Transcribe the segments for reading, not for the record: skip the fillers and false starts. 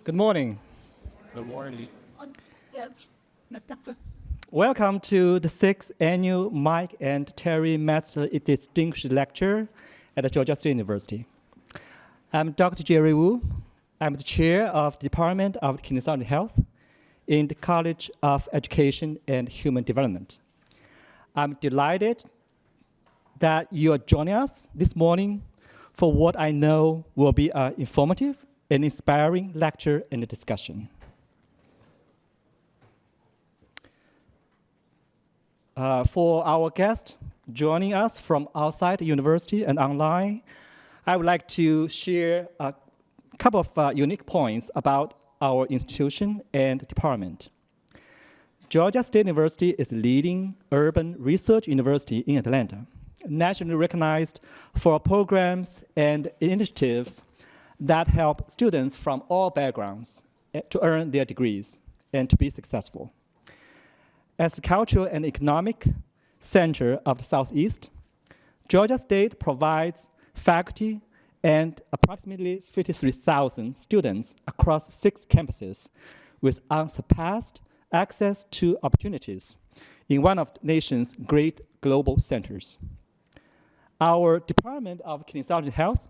Good morning. Good morning. Welcome to the 6th annual Mike and Terry Metzler Distinguished Lecture at Georgia State University. I'm Dr. Jerry Wu. I'm the chair of the Department of Kinesiology Health in the College of Education and Human Development. I'm delighted that you are joining us this morning for what I know will be an informative and inspiring lecture and discussion. For our guests joining us from outside the university and online, I would like to share a couple of unique points about our institution and department. Georgia State University is a leading urban research university in Atlanta, nationally recognized for programs and initiatives that help students from all backgrounds to earn their degrees and to be successful. As the cultural and economic center of the Southeast, Georgia State provides faculty and approximately 53,000 students across 6 campuses with unsurpassed access to opportunities in one of the nation's great global centers. Our Department of Kinesiology Health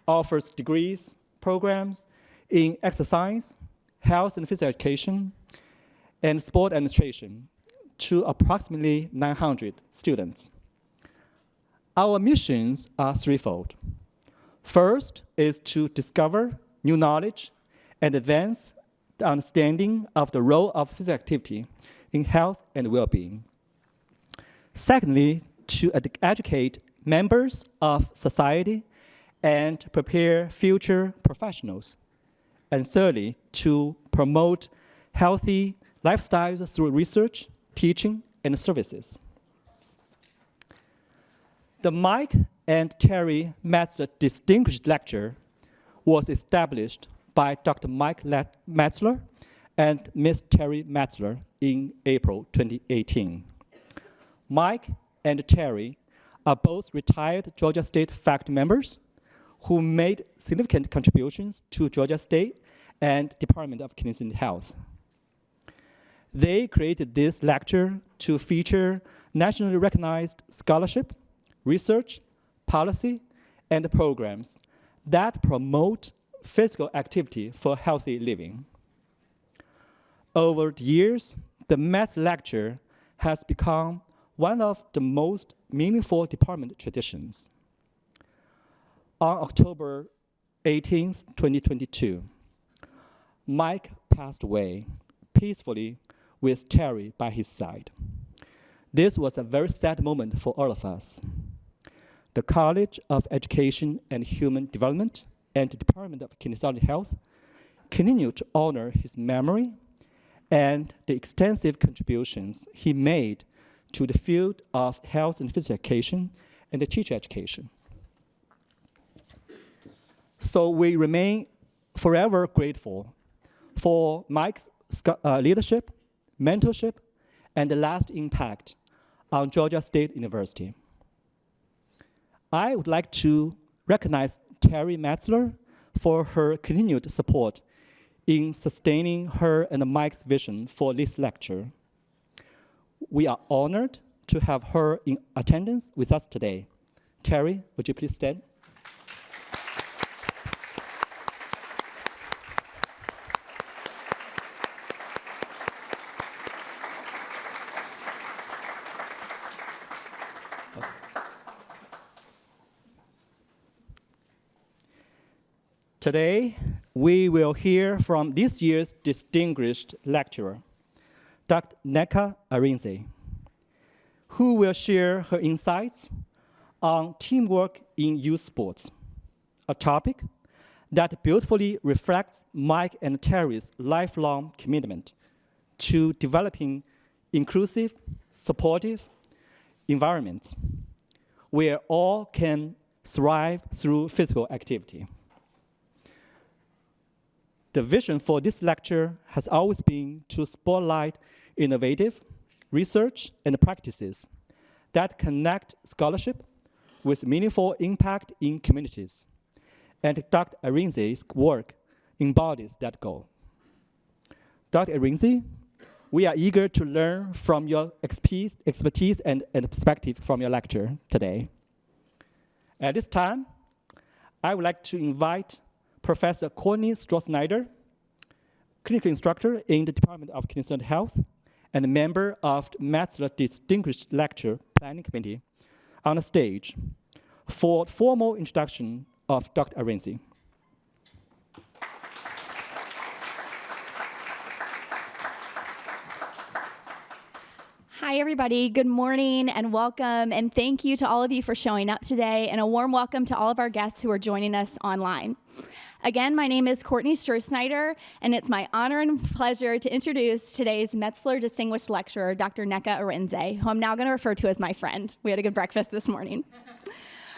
offers degrees, programs in exercise, health and physical education, and sport administration to approximately 900 students. Our missions are threefold. First is to discover new knowledge and advance the understanding of the role of physical activity in health and well-being. Secondly, to educate members of society and prepare future professionals. And thirdly, to promote healthy lifestyles through research, teaching, and services. The Mike and Terry Metzler Distinguished Lecture was established by Dr. Mike Metzler and Ms. Terry Metzler in April 2018. Mike and Terry are both retired Georgia State faculty members who made significant contributions to Georgia State and Department of Kinesiology Health. They created this lecture to feature nationally recognized scholarship, research, policy, and programs that promote physical activity for healthy living. Over the years, the Metz lecture has become one of the most meaningful department traditions. On October 18, 2022, Mike passed away peacefully with Terry by his side. This was a very sad moment for all of us. The College of Education and Human Development and the Department of Kinesiology Health continue to honor his memory and the extensive contributions he made to the field of health and physical education and the teacher education. So we remain forever grateful for Mike's leadership, mentorship, and the last impact on Georgia State University. I would like to recognize Terry Metzler for her continued support in sustaining her and Mike's vision for this lecture. We are honored to have her in attendance with us today. Terry, would you please stand? Today, we will hear from this year's distinguished lecturer, Dr. Neka Arinze, who will share her insights on teamwork in youth sports, a topic that beautifully reflects Mike and Terry's lifelong commitment to developing inclusive, supportive environments where all can thrive through physical activity. The vision for this lecture has always been to spotlight innovative research and practices that connect scholarship with meaningful impact in communities. And Dr. Arinze's work embodies that goal. Dr. Arinze, we are eager to learn from your expertise and perspective from your lecture today. At this time, I would like to invite Professor Courtney Stroh-Snyder, clinical instructor in the Department of Kinesiology Health and a member of the Metzler Distinguished Lecture Planning Committee, on the stage for formal introduction of Dr. Arinze. Hi, everybody. Good morning and welcome. And thank you to all of you for showing up today, and a warm welcome to all of our guests who are joining us online. Again, my name is Courtney Stroh-Snyder, and it's my honor and pleasure to introduce today's Metzler Distinguished Lecturer, Dr. Nneka Arinze, who I'm now going to refer to as my friend. We had a good breakfast this morning.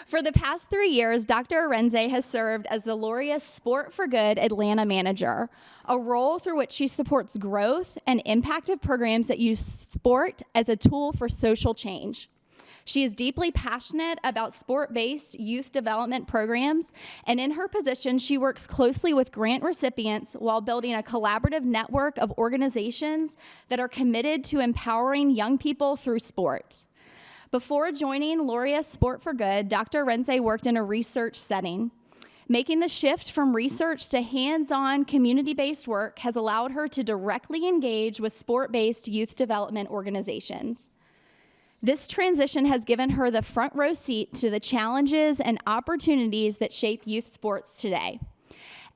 For the past 3 years, Dr. Arinze has served as the Laureus Sport for Good Atlanta Manager, a role through which she supports growth and impactful programs that use sport as a tool for social change. She is deeply passionate about sport-based youth development programs, and in her position, she works closely with grant recipients while building a collaborative network of organizations that are committed to empowering young people through sport. Before joining Laureus Sport for Good, Dr. Arinze worked in a research setting. Making the shift from research to hands-on community-based work has allowed her to directly engage with sport-based youth development organizations. This transition has given her the front row seat to the challenges and opportunities that shape youth sports today.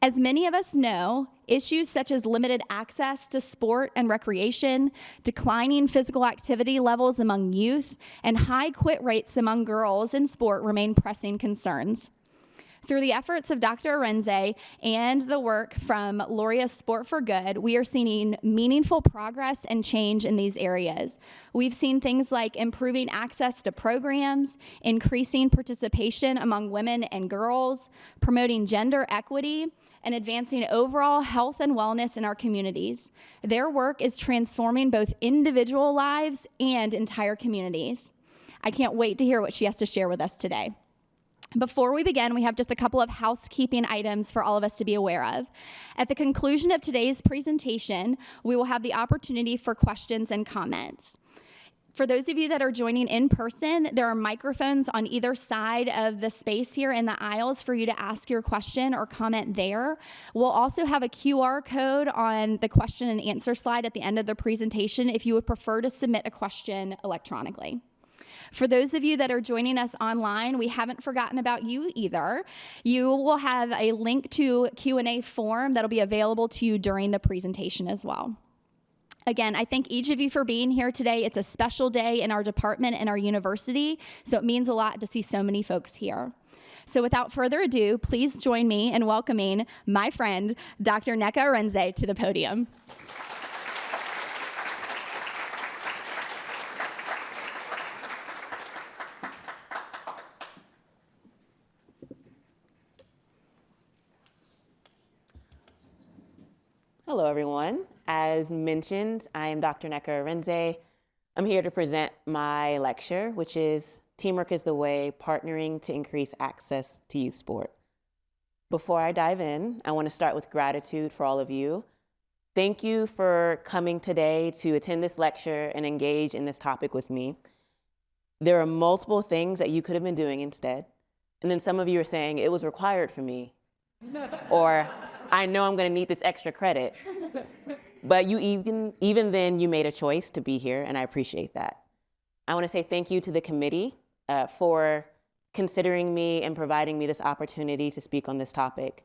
As many of us know, issues such as limited access to sport and recreation, declining physical activity levels among youth, and high quit rates among girls in sport remain pressing concerns. Through the efforts of Dr. Arinze and the work from Laureus Sport for Good, we are seeing meaningful progress and change in these areas. We've seen things like improving access to programs, increasing participation among women and girls, promoting gender equity, and advancing overall health and wellness in our communities. Their work is transforming both individual lives and entire communities. I can't wait to hear what she has to share with us today. Before we begin, we have just a couple of housekeeping items for all of us to be aware of. At the conclusion of today's presentation, we will have the opportunity for questions and comments. For those of you that are joining in person, there are microphones on either side of the space here in the aisles for you to ask your question or comment there. We'll also have a QR code on the question and answer slide at the end of the presentation if you would prefer to submit a question electronically. For those of you that are joining us online, we haven't forgotten about you either. You will have a link to Q&A form that'll be available to you during the presentation as well. Again, I thank each of you for being here today. It's a special day in our department and our university, so it means a lot to see so many folks here. So without further ado, please join me in welcoming my friend, Dr. Nneka Arinze, to the podium. Hello, everyone. As mentioned, I am Dr. Nneka Arinze. I'm here to present my lecture, which is Teamwork is the Way, Partnering to Increase Access to Youth Sport. Before I dive in, I want to start with gratitude for all of you. Thank you for coming today to attend this lecture and engage in this topic with me. There are multiple things that you could have been doing instead. And then some of you are saying, it was required for me. Or, I know I'm going to need this extra credit. But you even then, you made a choice to be here, and I appreciate that. I want to say thank you to the committee for considering me and providing me this opportunity to speak on this topic.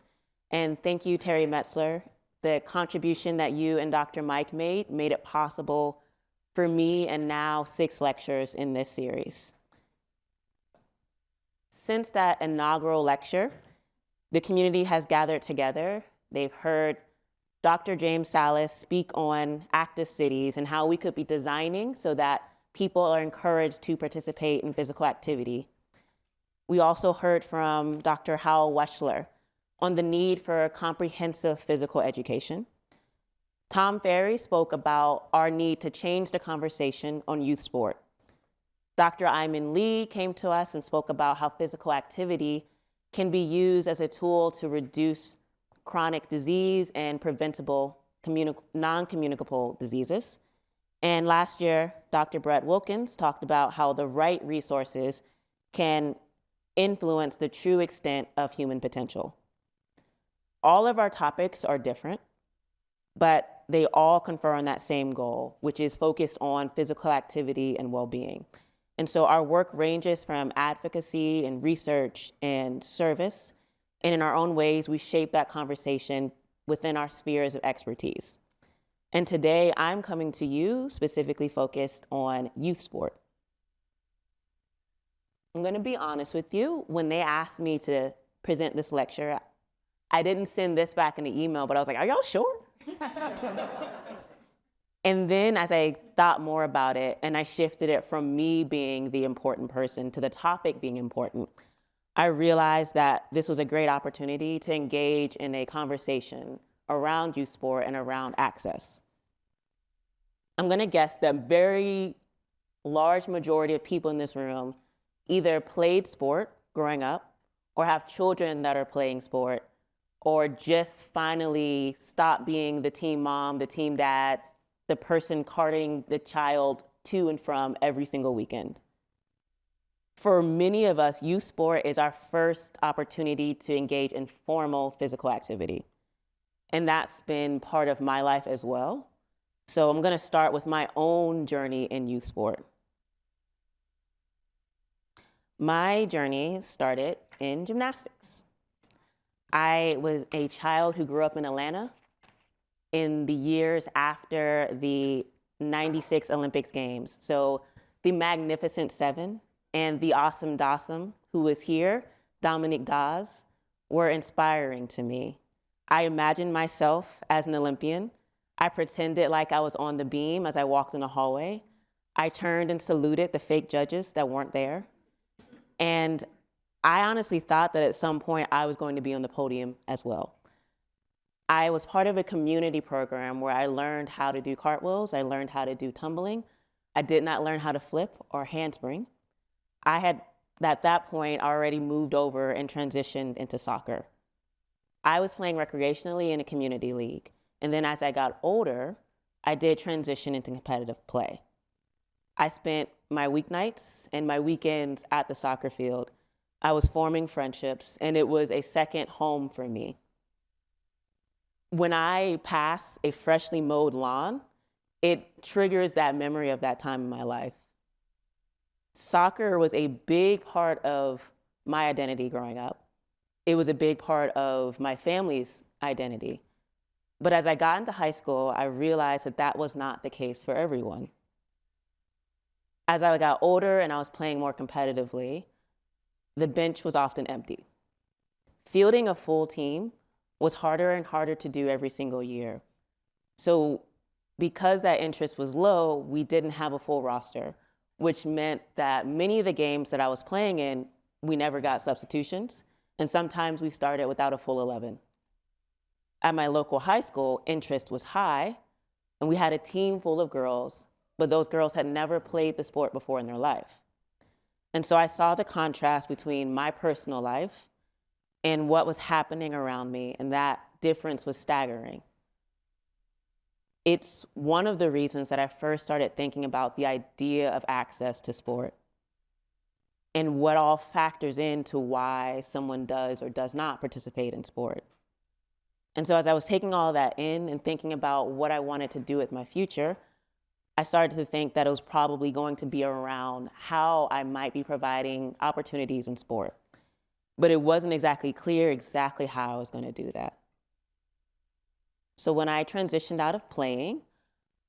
And thank you, Terry Metzler. The contribution that you and Dr. Mike made it possible for me and now 6 lectures in this series. Since that inaugural lecture, the community has gathered together. They've heard Dr. James Salas speak on active cities and how we could be designing so that people are encouraged to participate in physical activity. We also heard from Dr. Howell Weschler on the need for comprehensive physical education. Tom Ferry spoke about our need to change the conversation on youth sport. Dr. Ayman Lee came to us and spoke about how physical activity can be used as a tool to reduce chronic disease and preventable non-communicable diseases. And last year, Dr. Brett Wilkins talked about how the right resources can influence the true extent of human potential. All of our topics are different, but they all confer on that same goal, which is focused on physical activity and well-being. And so our work ranges from advocacy and research and service, and in our own ways, we shape that conversation within our spheres of expertise. And today, I'm coming to you specifically focused on youth sport. I'm gonna be honest with you, when they asked me to present this lecture, I didn't send this back in the email, but I was like, are y'all sure? And then as I thought more about it and I shifted it from me being the important person to the topic being important, I realized that this was a great opportunity to engage in a conversation around youth sport and around access. I'm gonna guess that very large majority of people in this room either played sport growing up or have children that are playing sport or just finally stop being the team mom, the team dad, the person carting the child to and from every single weekend. For many of us, youth sport is our first opportunity to engage in formal physical activity. And that's been part of my life as well. So I'm gonna start with my own journey in youth sport. My journey started in gymnastics. I was a child who grew up in Atlanta in the years after the '96 Olympics Games. So the Magnificent Seven and the Awesome Dawsome, who was here, Dominique Dawes, were inspiring to me. I imagined myself as an Olympian. I pretended like I was on the beam as I walked in the hallway. I turned and saluted the fake judges that weren't there. And I honestly thought that at some point I was going to be on the podium as well. I was part of a community program where I learned how to do cartwheels. I learned how to do tumbling. I did not learn how to flip or handspring. I had, at that point, already moved over and transitioned into soccer. I was playing recreationally in a community league. And then as I got older, I did transition into competitive play. I spent my weeknights and my weekends at the soccer field. I was forming friendships, and it was a second home for me. When I pass a freshly mowed lawn, it triggers that memory of that time in my life. Soccer was a big part of my identity growing up. It was a big part of my family's identity. But as I got into high school, I realized that that was not the case for everyone. As I got older and I was playing more competitively, the bench was often empty. Fielding a full team was harder and harder to do every single year. So because that interest was low, we didn't have a full roster, which meant that many of the games that I was playing in, we never got substitutions, and sometimes we started without a full 11. At my local high school, interest was high, and we had a team full of girls, but those girls had never played the sport before in their life. And so I saw the contrast between my personal life and what was happening around me, and that difference was staggering. It's one of the reasons that I first started thinking about the idea of access to sport and what all factors into why someone does or does not participate in sport. And so as I was taking all that in and thinking about what I wanted to do with my future, I started to think that it was probably going to be around how I might be providing opportunities in sport. But it wasn't exactly clear exactly how I was going to do that. So when I transitioned out of playing,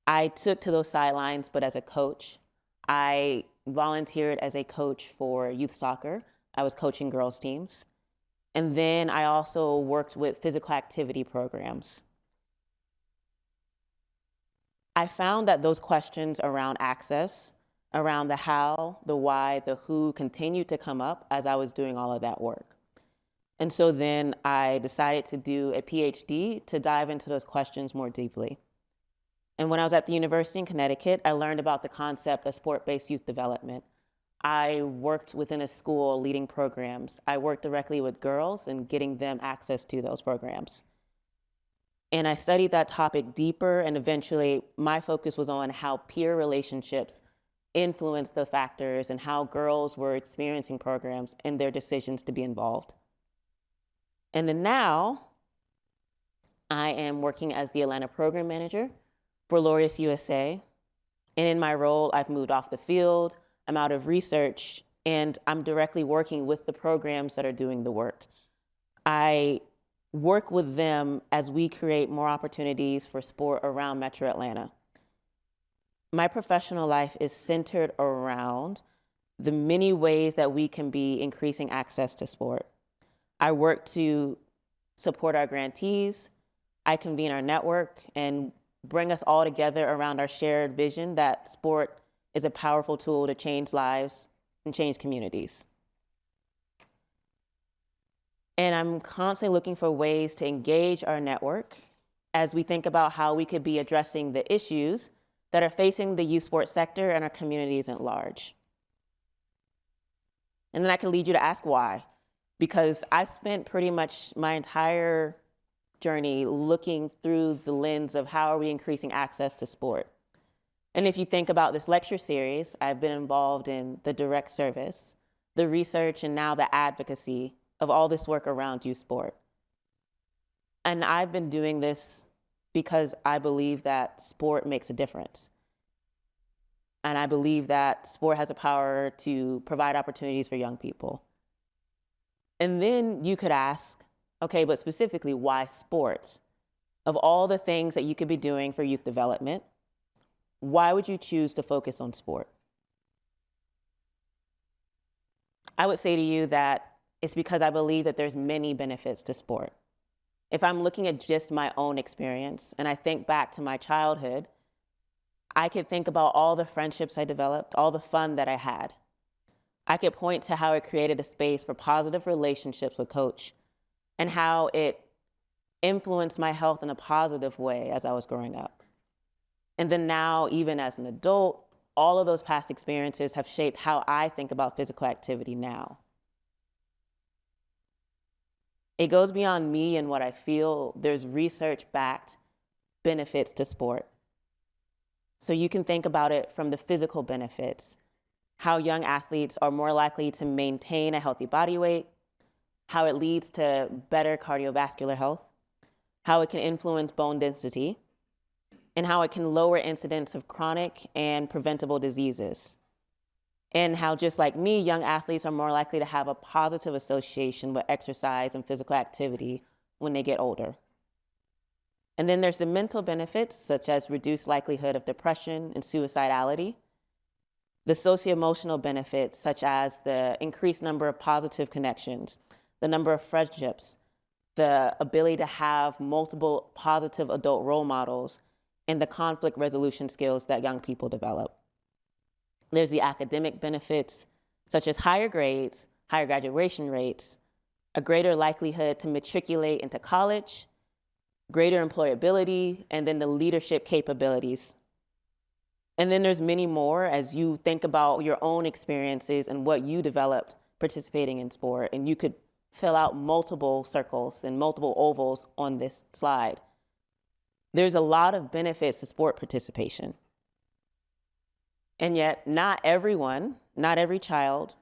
I took to those sidelines, but as a coach. I volunteered as a coach for youth soccer. I was coaching girls' teams. And then I also worked with physical activity programs. I found that those questions around access, around the how, the why, the who continued to come up as I was doing all of that work. And so then I decided to do a PhD to dive into those questions more deeply. And when I was at the University in Connecticut, I learned about the concept of sport-based youth development. I worked within a school leading programs. I worked directly with girls and getting them access to those programs. And I studied that topic deeper, and eventually my focus was on how peer relationships influence the factors and how girls were experiencing programs and their decisions to be involved. And then now, I am working as the Atlanta program manager for Laureus USA. And in my role, I've moved off the field, I'm out of research, and I'm directly working with the programs that are doing the work. I work with them as we create more opportunities for sport around Metro Atlanta. My professional life is centered around the many ways that we can be increasing access to sport. I work to support our grantees. I convene our network and bring us all together around our shared vision that sport is a powerful tool to change lives and change communities. And I'm constantly looking for ways to engage our network as we think about how we could be addressing the issues that are facing the youth sports sector and our communities at large. And then I can lead you to ask why, because I spent pretty much my entire journey looking through the lens of how are we increasing access to sport. And if you think about this lecture series, I've been involved in the direct service, the research, and now the advocacy of all this work around youth sport. And I've been doing this because I believe that sport makes a difference. And I believe that sport has the power to provide opportunities for young people. And then you could ask, okay, but specifically, why sports? Of all the things that you could be doing for youth development, why would you choose to focus on sport? I would say to you that it's because I believe that there's many benefits to sport. If I'm looking at just my own experience and I think back to my childhood, I could think about all the friendships I developed, all the fun that I had. I could point to how it created a space for positive relationships with coach and how it influenced my health in a positive way as I was growing up. And then now, even as an adult, all of those past experiences have shaped how I think about physical activity now. It goes beyond me and what I feel. There's research-backed benefits to sport. So you can think about it from the physical benefits, how young athletes are more likely to maintain a healthy body weight, how it leads to better cardiovascular health, how it can influence bone density, and how it can lower incidence of chronic and preventable diseases. And how, just like me, young athletes are more likely to have a positive association with exercise and physical activity when they get older. And then there's the mental benefits, such as reduced likelihood of depression and suicidality. The socio-emotional benefits, such as the increased number of positive connections, the number of friendships, the ability to have multiple positive adult role models, and the conflict resolution skills that young people develop. There's the academic benefits, such as higher grades, higher graduation rates, a greater likelihood to matriculate into college, greater employability, and then the leadership capabilities. And then there's many more as you think about your own experiences and what you developed participating in sport. And you could fill out multiple circles and multiple ovals on this slide. There's a lot of benefits to sport participation. And yet, not everyone, not every child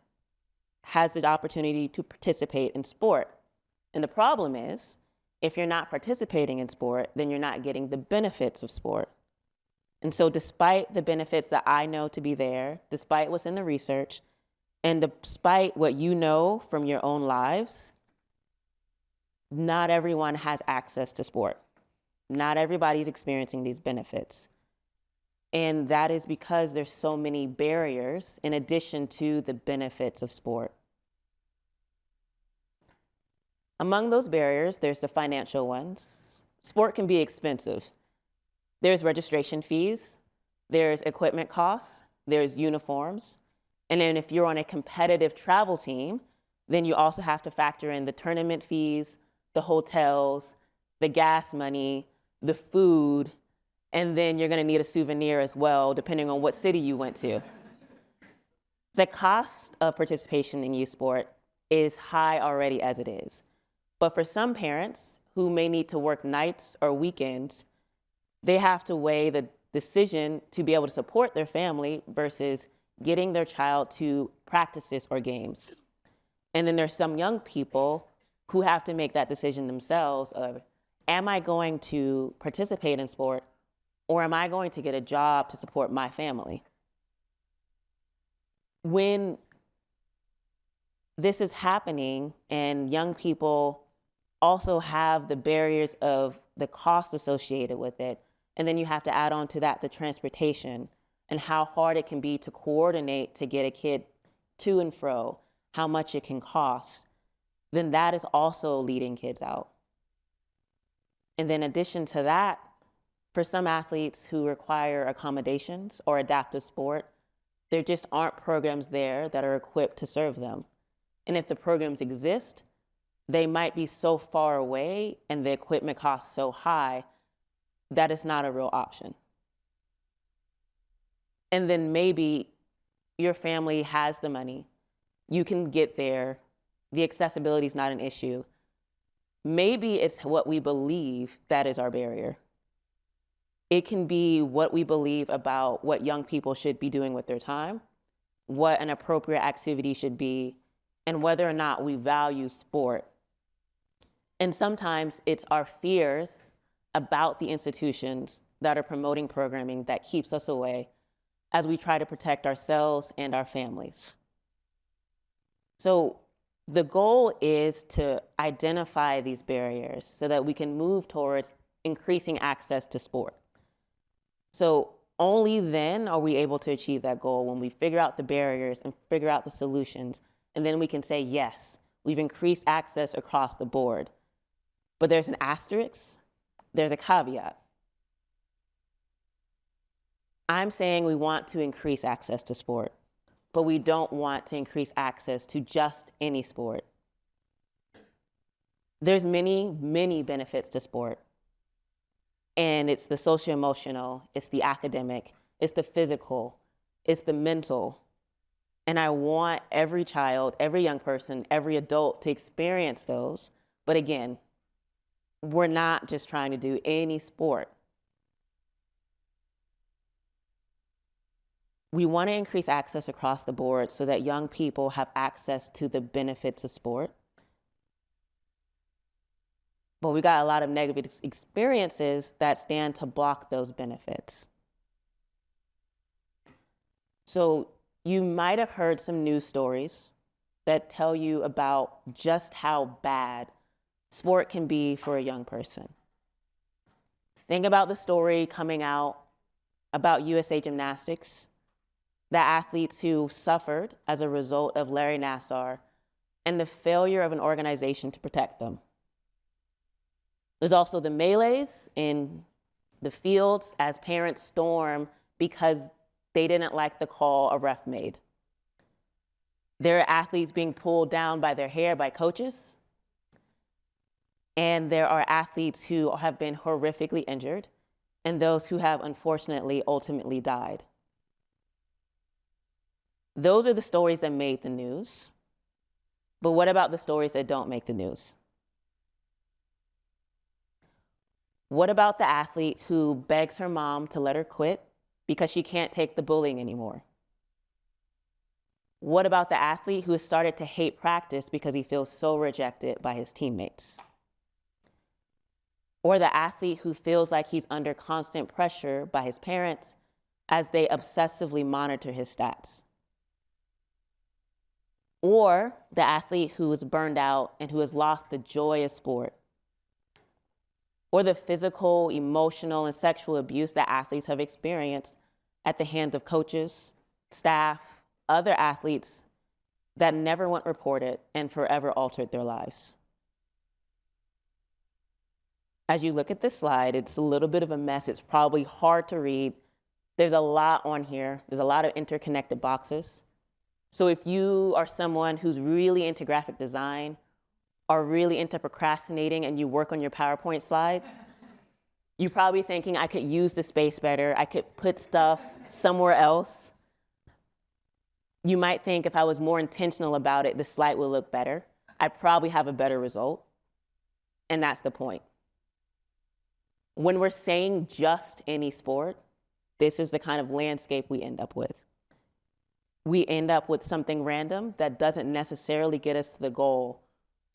has the opportunity to participate in sport. And the problem is, if you're not participating in sport, then you're not getting the benefits of sport. And so despite the benefits that I know to be there, despite what's in the research, and despite what you know from your own lives, not everyone has access to sport. Not everybody's experiencing these benefits. And that is because there's so many barriers in addition to the benefits of sport. Among those barriers, there's the financial ones. Sport can be expensive. There's registration fees, there's equipment costs, there's uniforms. And then if you're on a competitive travel team, then you also have to factor in the tournament fees, the hotels, the gas money, the food, and then you're gonna need a souvenir as well, depending on what city you went to. The cost of participation in youth sport is high already as it is. But for some parents who may need to work nights or weekends, they have to weigh the decision to be able to support their family versus getting their child to practices or games. And then there's some young people who have to make that decision themselves of, am I going to participate in sport, or am I going to get a job to support my family? When this is happening and young people also have the barriers of the cost associated with it, and then you have to add on to that the transportation and how hard it can be to coordinate to get a kid to and fro, how much it can cost, then that is also leading kids out. And then in addition to that, for some athletes who require accommodations or adaptive sport, there just aren't programs there that are equipped to serve them. And if the programs exist, they might be so far away and the equipment costs so high that it's not a real option. And then maybe your family has the money, you can get there, the accessibility is not an issue. Maybe it's what we believe that is our barrier. It can be what we believe about what young people should be doing with their time, what an appropriate activity should be, and whether or not we value sport. And sometimes it's our fears about the institutions that are promoting programming that keeps us away as we try to protect ourselves and our families. So the goal is to identify these barriers so that we can move towards increasing access to sport. So only then are we able to achieve that goal, when we figure out the barriers and figure out the solutions, and then we can say, yes, we've increased access across the board. But there's an asterisk, there's a caveat. I'm saying we want to increase access to sport, but we don't want to increase access to just any sport. There's many, many benefits to sport. And it's the socio-emotional, it's the academic, it's the physical, it's the mental. And I want every child, every young person, every adult to experience those. But again, we're not just trying to do any sport. We want to increase access across the board so that young people have access to the benefits of sport. But we got a lot of negative experiences that stand to block those benefits. So you might have heard some news stories that tell you about just how bad sport can be for a young person. Think about the story coming out about USA Gymnastics, the athletes who suffered as a result of Larry Nassar and the failure of an organization to protect them. There's also the melees in the fields as parents storm because they didn't like the call a ref made. There are athletes being pulled down by their hair by coaches. And there are athletes who have been horrifically injured and those who have unfortunately ultimately died. Those are the stories that made the news. But what about the stories that don't make the news? What about the athlete who begs her mom to let her quit because she can't take the bullying anymore? What about the athlete who has started to hate practice because he feels so rejected by his teammates? Or the athlete who feels like he's under constant pressure by his parents as they obsessively monitor his stats? Or the athlete who is burned out and who has lost the joy of sport? Or the physical, emotional, and sexual abuse that athletes have experienced at the hands of coaches, staff, other athletes that never went reported and forever altered their lives. As you look at this slide, it's a little bit of a mess. It's probably hard to read. There's a lot on here. There's a lot of interconnected boxes. So if you are someone who's really into graphic design, are really into procrastinating and you work on your PowerPoint slides, you're probably thinking, I could use the space better. I could put stuff somewhere else. You might think if I was more intentional about it, the slide would look better. I'd probably have a better result. And that's the point. When we're saying just any sport, this is the kind of landscape we end up with. We end up with something random that doesn't necessarily get us to the goal,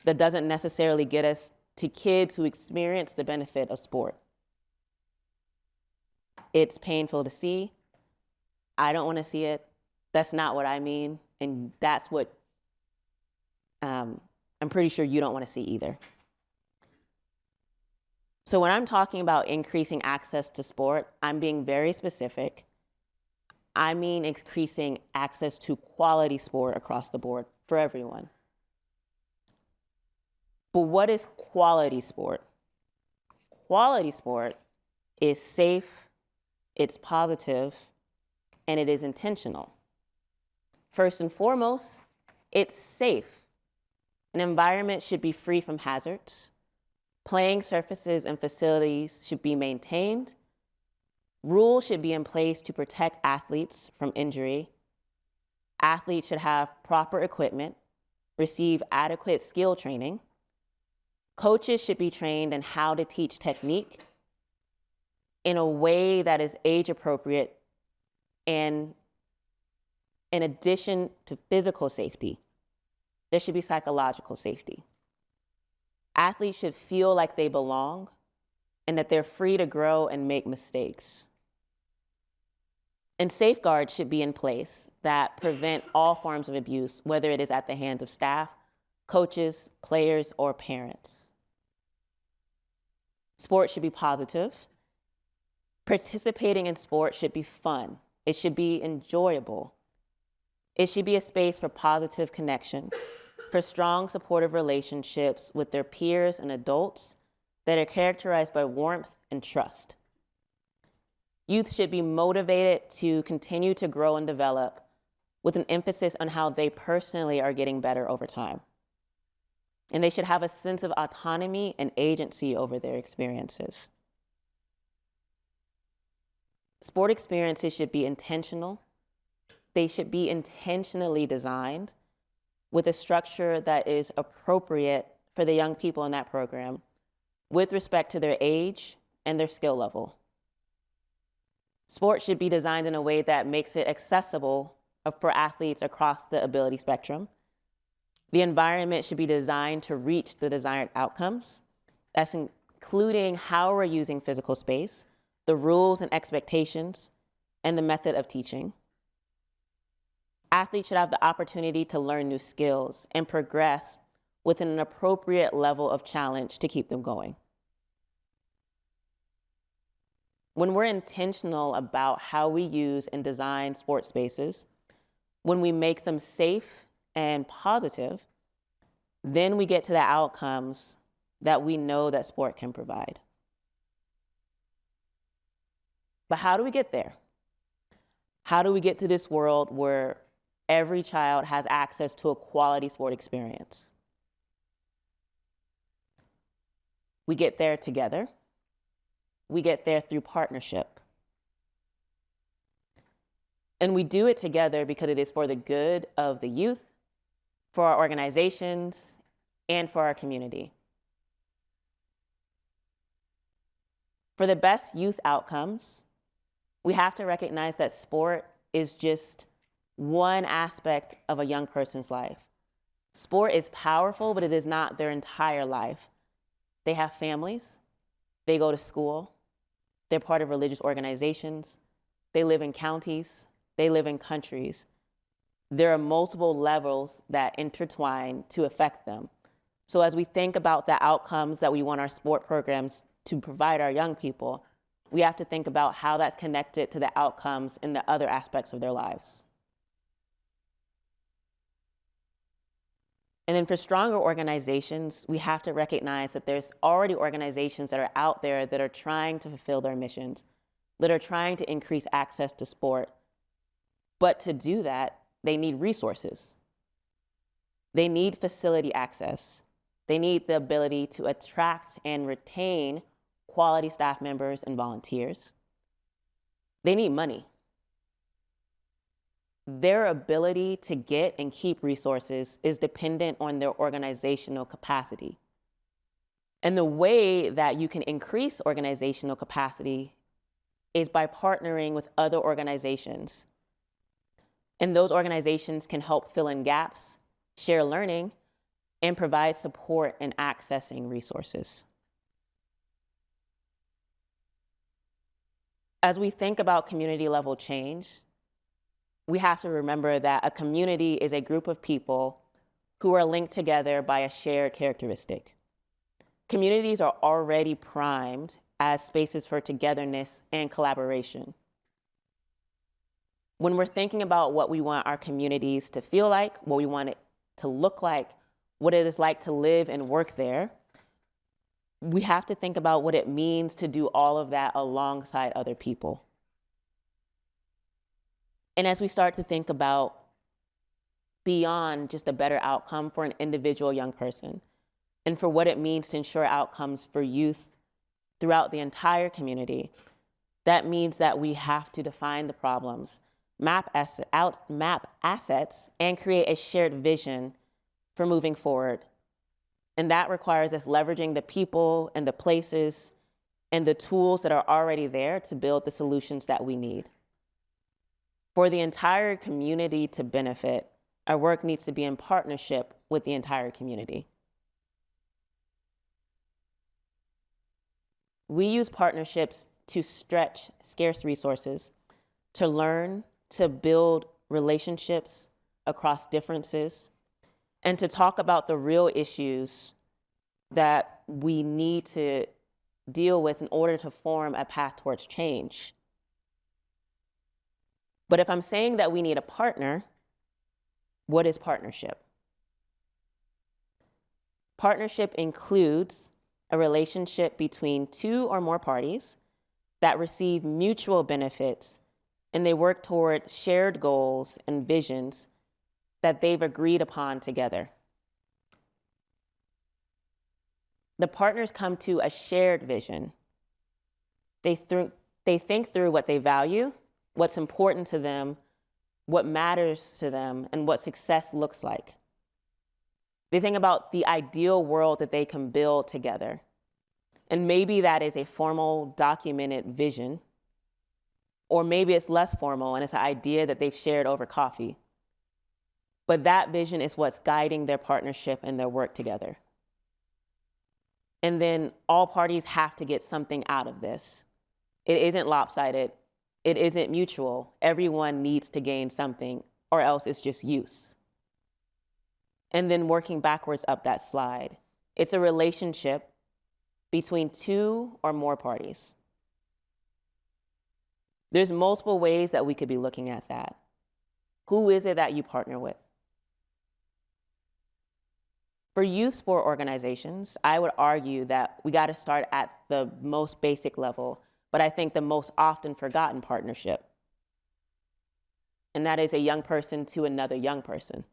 that doesn't necessarily get us to kids who experience the benefit of sport. It's painful to see. I don't want to see it. That's not what I mean. And that's what I'm pretty sure you don't want to see either. So when I'm talking about increasing access to sport, I'm being very specific. I mean increasing access to quality sport across the board for everyone. But what is quality sport? Quality sport is safe, it's positive, and it is intentional. First and foremost, it's safe. An environment should be free from hazards. Playing surfaces and facilities should be maintained. Rules should be in place to protect athletes from injury. Athletes should have proper equipment, receive adequate skill training. Coaches should be trained in how to teach technique in a way that is age appropriate, and in addition to physical safety, there should be psychological safety. Athletes should feel like they belong and that they're free to grow and make mistakes. And safeguards should be in place that prevent all forms of abuse, whether it is at the hands of staff, coaches, players, or parents. Sports should be positive. Participating in sport should be fun. It should be enjoyable. It should be a space for positive connection, for strong supportive relationships with their peers and adults that are characterized by warmth and trust. Youth should be motivated to continue to grow and develop with an emphasis on how they personally are getting better over time. And they should have a sense of autonomy and agency over their experiences. Sport experiences should be intentional. They should be intentionally designed with a structure that is appropriate for the young people in that program with respect to their age and their skill level. Sports should be designed in a way that makes it accessible for athletes across the ability spectrum. The environment should be designed to reach the desired outcomes. That's including how we're using physical space, the rules and expectations, and the method of teaching. Athletes should have the opportunity to learn new skills and progress within an appropriate level of challenge to keep them going. When we're intentional about how we use and design sports spaces, when we make them safe and positive, then we get to the outcomes that we know that sport can provide. But how do we get there? How do we get to this world where every child has access to a quality sport experience? We get there together. We get there through partnership. And we do it together because it is for the good of the youth, for our organizations, and for our community. For the best youth outcomes, we have to recognize that sport is just one aspect of a young person's life. Sport is powerful, but it is not their entire life. They have families, they go to school, they're part of religious organizations, they live in counties, they live in countries. There are multiple levels that intertwine to affect them. So as we think about the outcomes that we want our sport programs to provide our young people, we have to think about how that's connected to the outcomes in the other aspects of their lives. And then for stronger organizations, we have to recognize that there's already organizations that are out there that are trying to fulfill their missions, that are trying to increase access to sport. But to do that, they need resources. They need facility access. They need the ability to attract and retain quality staff members and volunteers. They need money. Their ability to get and keep resources is dependent on their organizational capacity. And the way that you can increase organizational capacity is by partnering with other organizations. And those organizations can help fill in gaps, share learning, and provide support in accessing resources. As we think about community level change, we have to remember that a community is a group of people who are linked together by a shared characteristic. Communities are already primed as spaces for togetherness and collaboration. When we're thinking about what we want our communities to feel like, what we want it to look like, what it is like to live and work there, we have to think about what it means to do all of that alongside other people. And as we start to think about beyond just a better outcome for an individual young person, and for what it means to ensure outcomes for youth throughout the entire community, that means that we have to define the problems, map assets, and create a shared vision for moving forward. And that requires us leveraging the people and the places and the tools that are already there to build the solutions that we need. For the entire community to benefit, our work needs to be in partnership with the entire community. We use partnerships to stretch scarce resources, to learn, to build relationships across differences, and to talk about the real issues that we need to deal with in order to form a path towards change. But if I'm saying that we need a partner, what is partnership? Partnership includes a relationship between two or more parties that receive mutual benefits, and they work toward shared goals and visions that they've agreed upon together. The partners come to a shared vision. They think through what they value, what's important to them, what matters to them, and what success looks like. They think about the ideal world that they can build together. And maybe that is a formal, documented vision, or maybe it's less formal and it's an idea that they've shared over coffee. But that vision is what's guiding their partnership and their work together. And then all parties have to get something out of this. It isn't lopsided. It isn't mutual. Everyone needs to gain something, or else it's just use. And then working backwards up that slide, it's a relationship between two or more parties. There's multiple ways that we could be looking at that. Who is it that you partner with? For youth sport organizations, I would argue that we got to start at the most basic level, but I think the most often forgotten partnership. And that is a young person to another young person.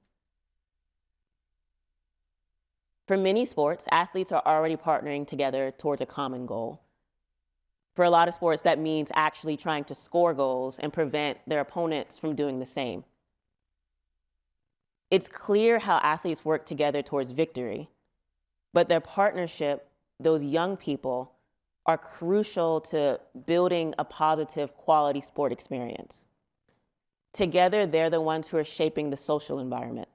For many sports, athletes are already partnering together towards a common goal. For a lot of sports, that means actually trying to score goals and prevent their opponents from doing the same. It's clear how athletes work together towards victory, but their partnership, those young people, are crucial to building a positive quality sport experience. Together, they're the ones who are shaping the social environment.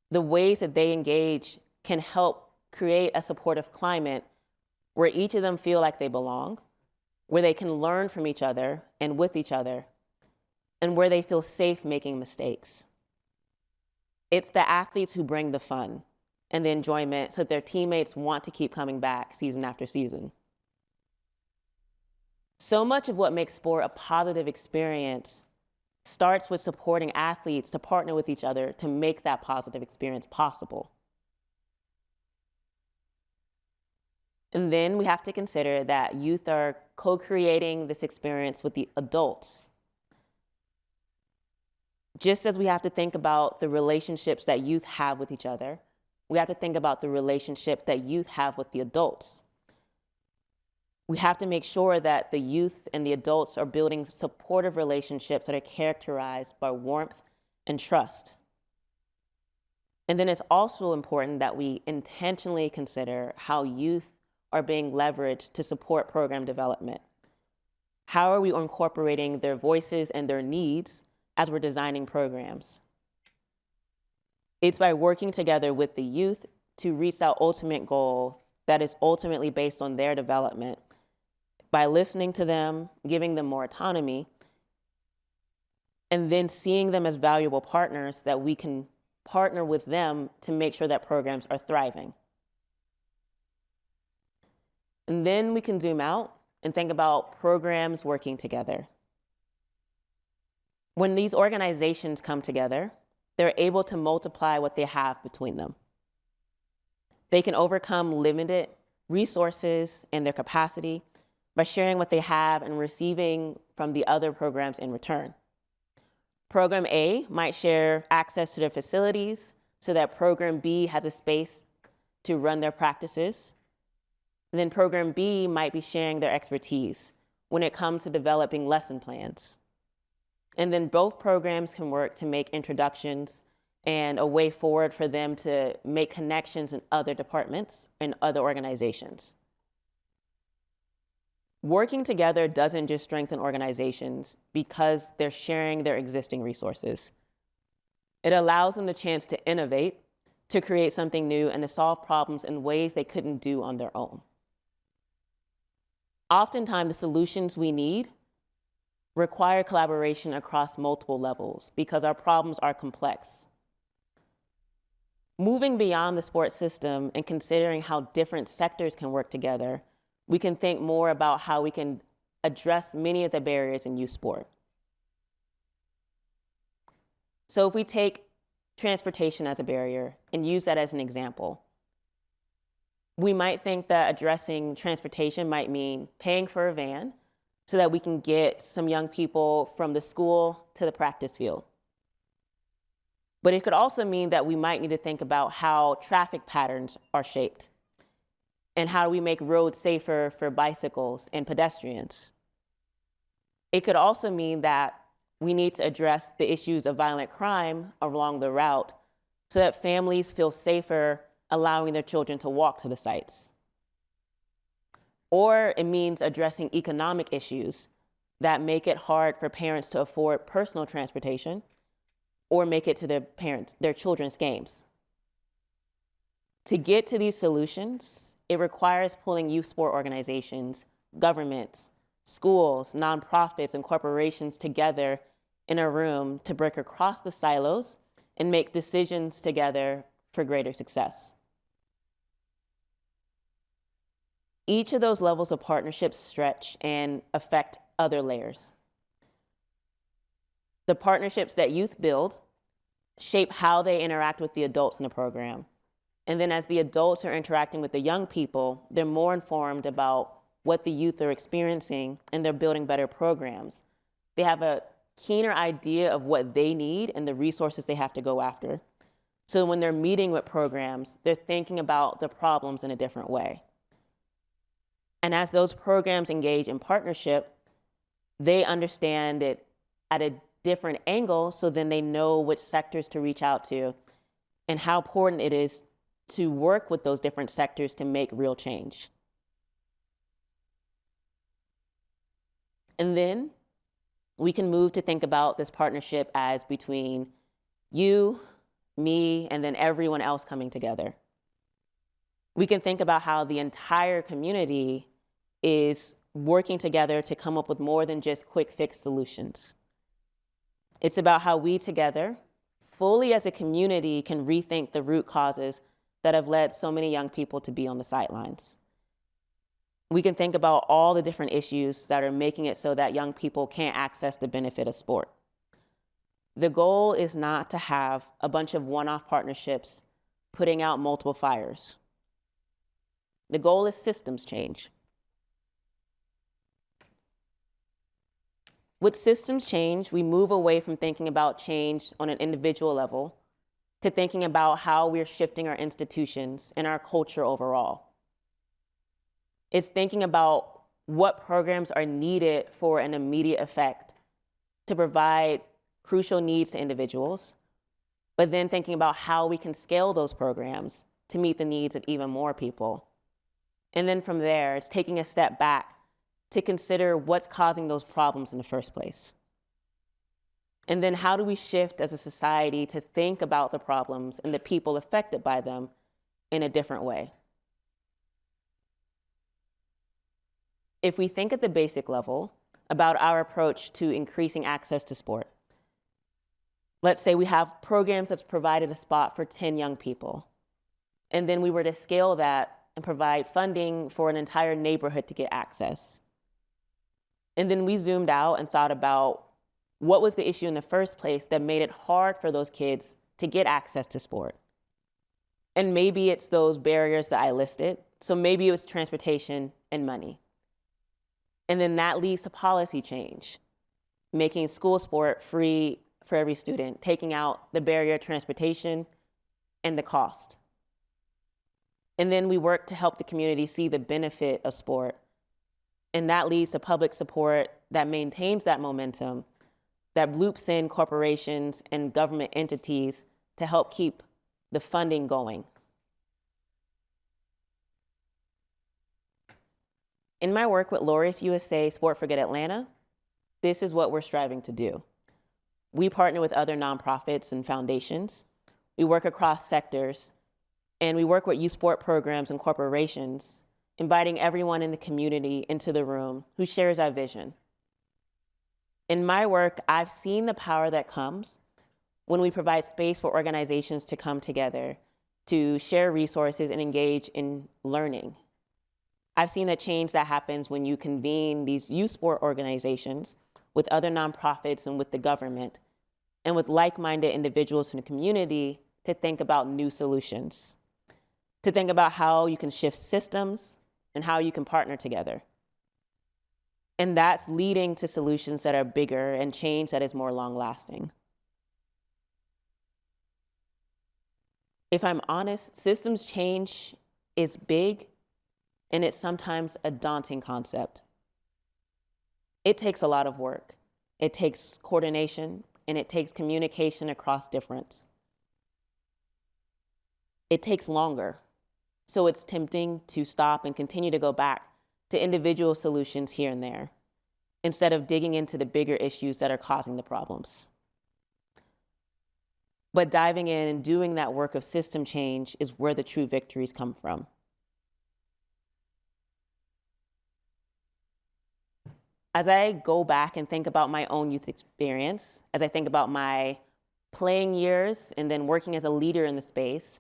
The ways that they engage can help create a supportive climate where each of them feel like they belong, where they can learn from each other and with each other, and where they feel safe making mistakes. It's the athletes who bring the fun and the enjoyment so that their teammates want to keep coming back season after season. So much of what makes sport a positive experience starts with supporting athletes to partner with each other to make that positive experience possible. And then we have to consider that youth are co-creating this experience with the adults. Just as we have to think about the relationships that youth have with each other, we have to think about the relationship that youth have with the adults. We have to make sure that the youth and the adults are building supportive relationships that are characterized by warmth and trust. And then it's also important that we intentionally consider how youth are being leveraged to support program development. How are we incorporating their voices and their needs as we're designing programs? It's by working together with the youth to reach that ultimate goal that is ultimately based on their development, by listening to them, giving them more autonomy, and then seeing them as valuable partners that we can partner with them to make sure that programs are thriving. And then we can zoom out and think about programs working together. When these organizations come together, they're able to multiply what they have between them. They can overcome limited resources and their capacity by sharing what they have and receiving from the other programs in return. Program A might share access to their facilities so that Program B has a space to run their practices. And then Program B might be sharing their expertise when it comes to developing lesson plans. And then both programs can work to make introductions and a way forward for them to make connections in other departments and other organizations. Working together doesn't just strengthen organizations because they're sharing their existing resources. It allows them the chance to innovate, to create something new, and to solve problems in ways they couldn't do on their own. Oftentimes, the solutions we need require collaboration across multiple levels because our problems are complex. Moving beyond the sports system and considering how different sectors can work together, we can think more about how we can address many of the barriers in youth sport. So if we take transportation as a barrier and use that as an example, we might think that addressing transportation might mean paying for a van so that we can get some young people from the school to the practice field. But it could also mean that we might need to think about how traffic patterns are shaped and how do we make roads safer for bicycles and pedestrians. It could also mean that we need to address the issues of violent crime along the route so that families feel safer allowing their children to walk to the sites. Or it means addressing economic issues that make it hard for parents to afford personal transportation or make it to their children's games. To get to these solutions, it requires pulling youth sport organizations, governments, schools, nonprofits, and corporations together in a room to break across the silos and make decisions together for greater success. Each of those levels of partnerships stretch and affect other layers. The partnerships that youth build shape how they interact with the adults in the program. And then as the adults are interacting with the young people, they're more informed about what the youth are experiencing and they're building better programs. They have a keener idea of what they need and the resources they have to go after. So when they're meeting with programs, they're thinking about the problems in a different way. And as those programs engage in partnership, they understand it at a different angle, so then they know which sectors to reach out to and how important it is to work with those different sectors to make real change. And then we can move to think about this partnership as between you, me, and then everyone else coming together. We can think about how the entire community is working together to come up with more than just quick fix solutions. It's about how we together, fully as a community, can rethink the root causes that have led so many young people to be on the sidelines. We can think about all the different issues that are making it so that young people can't access the benefit of sport. The goal is not to have a bunch of one-off partnerships putting out multiple fires. The goal is systems change. With systems change, we move away from thinking about change on an individual level to thinking about how we're shifting our institutions and our culture overall. It's thinking about what programs are needed for an immediate effect to provide crucial needs to individuals, but then thinking about how we can scale those programs to meet the needs of even more people. And then from there, it's taking a step back to consider what's causing those problems in the first place. And then how do we shift as a society to think about the problems and the people affected by them in a different way? If we think at the basic level about our approach to increasing access to sport, let's say we have programs that's provided a spot for 10 young people, and then we were to scale that and provide funding for an entire neighborhood to get access. And then we zoomed out and thought about what was the issue in the first place that made it hard for those kids to get access to sport. And maybe it's those barriers that I listed. So maybe it was transportation and money. And then that leads to policy change, making school sport free for every student, taking out the barrier of transportation and the cost. And then we work to help the community see the benefit of sport. And that leads to public support that maintains that momentum, that loops in corporations and government entities to help keep the funding going. In my work with Laureus USA Sport for Good Atlanta, this is what we're striving to do. We partner with other nonprofits and foundations. We work across sectors, and we work with youth sport programs and corporations, inviting everyone in the community into the room who shares our vision. In my work, I've seen the power that comes when we provide space for organizations to come together, to share resources and engage in learning. I've seen the change that happens when you convene these youth sport organizations with other nonprofits and with the government, and with like-minded individuals in the community to think about new solutions, to think about how you can shift systems and how you can partner together. And that's leading to solutions that are bigger and change that is more long-lasting. If I'm honest, systems change is big, and it's sometimes a daunting concept. It takes a lot of work. It takes coordination, and it takes communication across difference. It takes longer, so it's tempting to stop and continue to go back to individual solutions here and there, instead of digging into the bigger issues that are causing the problems. But diving in and doing that work of system change is where the true victories come from. As I go back and think about my own youth experience, as I think about my playing years and then working as a leader in the space,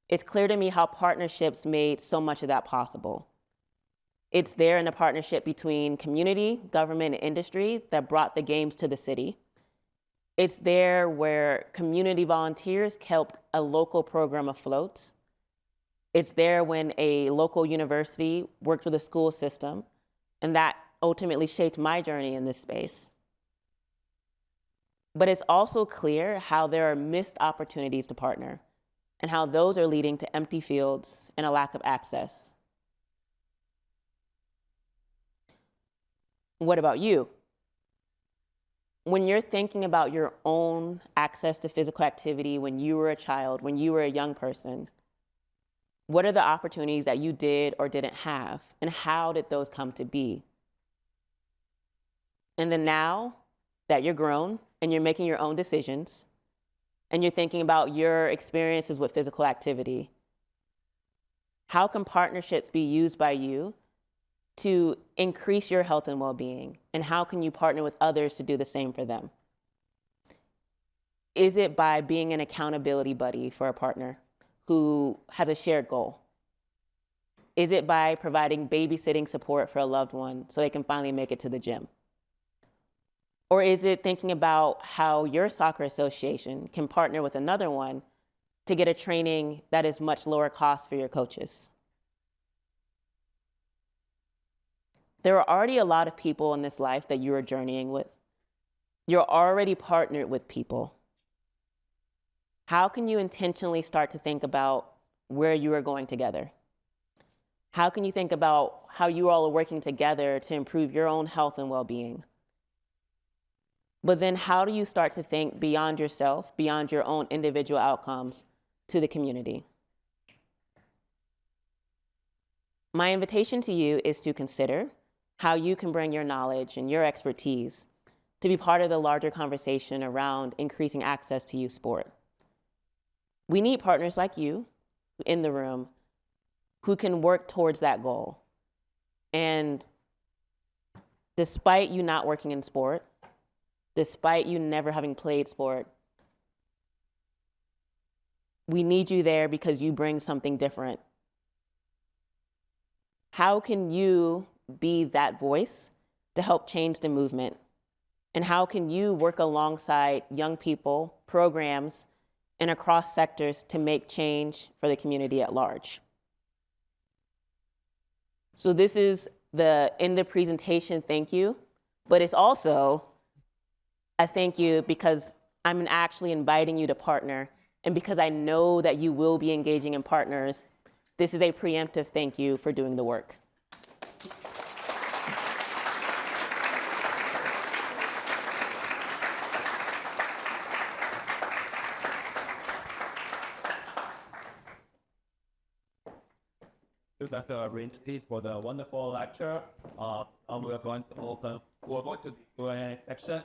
it's clear to me how partnerships made so much of that possible. It's there in a partnership between community, government, and industry that brought the games to the city. It's there where community volunteers helped a local program afloat. It's there when a local university worked with a school system, and that ultimately shaped my journey in this space. But it's also clear how there are missed opportunities to partner, and how those are leading to empty fields and a lack of access. What about you? When you're thinking about your own access to physical activity when you were a child, when you were a young person, what are the opportunities that you did or didn't have, and how did those come to be? And then now that you're grown and you're making your own decisions, and you're thinking about your experiences with physical activity, how can partnerships be used by you to increase your health and well-being? And how can you partner with others to do the same for them? Is it by being an accountability buddy for a partner who has a shared goal? Is it by providing babysitting support for a loved one so they can finally make it to the gym? Or is it thinking about how your soccer association can partner with another one to get a training that is much lower cost for your coaches? There are already a lot of people in this life that you are journeying with. You're already partnered with people. How can you intentionally start to think about where you are going together? How can you think about how you all are working together to improve your own health and well-being? But then how do you start to think beyond yourself, beyond your own individual outcomes to the community? My invitation to you is to consider how you can bring your knowledge and your expertise to be part of the larger conversation around increasing access to youth sport. We need partners like you in the room who can work towards that goal. And despite you not working in sport, despite you never having played sport, we need you there because you bring something different. How can you be that voice to help change the movement? And how can you work alongside young people, programs, and across sectors to make change for the community at large? So this is the end of presentation thank you, but it's also a thank you because I'm actually inviting you to partner, and because I know that you will be engaging in partners, this is a preemptive thank you for doing the work. Dr. Rinsky for the wonderful lecture. We're going to do a section.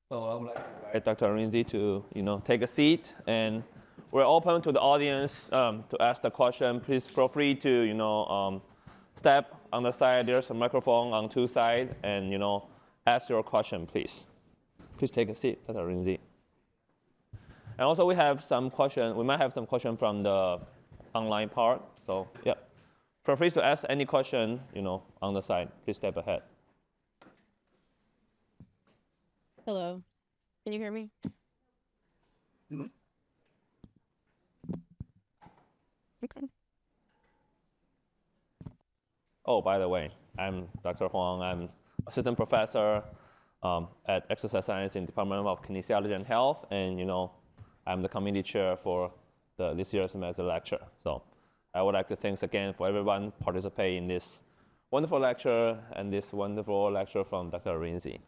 So I would like to invite Dr. Rinsky to take a seat, and we're open to the audience to ask the question. Please feel free to step on the side. There's a microphone on two sides, and ask your question, please. Please take a seat, Dr. Rinsky. And also we have some question. We might have some question from the online part. So yeah. Feel free to ask any question, on the side. Please step ahead. Hello. Can you hear me? Okay. Oh, by the way, I'm Dr. Huang. I'm assistant professor at exercise science in Department of Kinesiology and Health, and I'm the committee chair for this year's semester lecture. So I would like to thank again for everyone participating in this wonderful lecture and this wonderful lecture from Dr. Rinsky.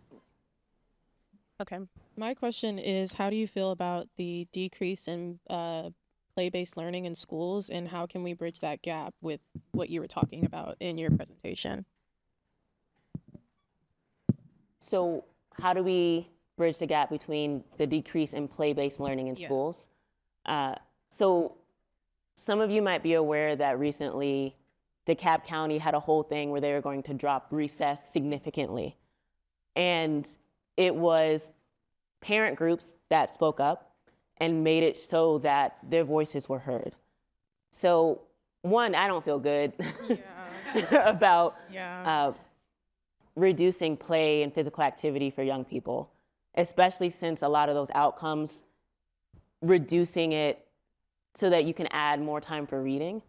Okay. My question is, how do you feel about the decrease in play-based learning in schools, and how can we bridge that gap with what you were talking about in your presentation? So how do we bridge the gap between the decrease in play-based learning in schools? So some of you might be aware that recently DeKalb County had a whole thing where they were going to drop recess significantly. And it was parent groups that spoke up and made it so that their voices were heard. So one, I don't feel good about reducing play and physical activity for young people, especially since a lot of those outcomes, reducing it so that you can add more time for reading,